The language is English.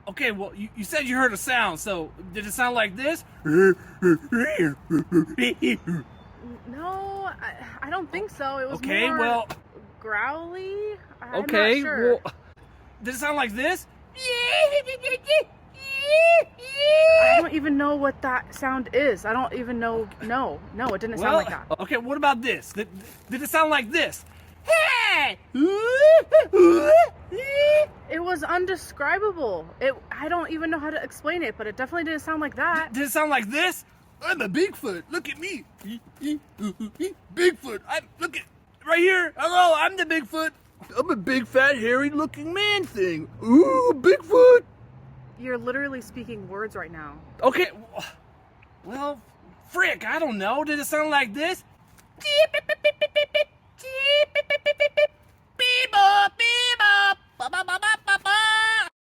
Okay, well, you said you heard a sound, so did it sound like this? No, I don't think so. It was Okay, more well, growly. I'm okay, not sure. well, did it sound like this? I don't even know what that sound is. I don't even know. No, it didn't sound like that. Okay, what about this? Did it sound like this? Hey! It was undescribable. I don't even know how to explain it, but it definitely didn't sound like that. Did it sound like this? I'm a Bigfoot. Look at me. Bigfoot. Look at right here. Hello, I'm the Bigfoot. I'm a big, fat, hairy-looking man thing. Ooh, Bigfoot. You're literally speaking words right now. Okay, well, frick, I don't know. Did it sound like this? Beep, beep, beep, beep, beep, beep. Beep, beep, beep, beep, beep. Beep, beep, beep, beep, beep.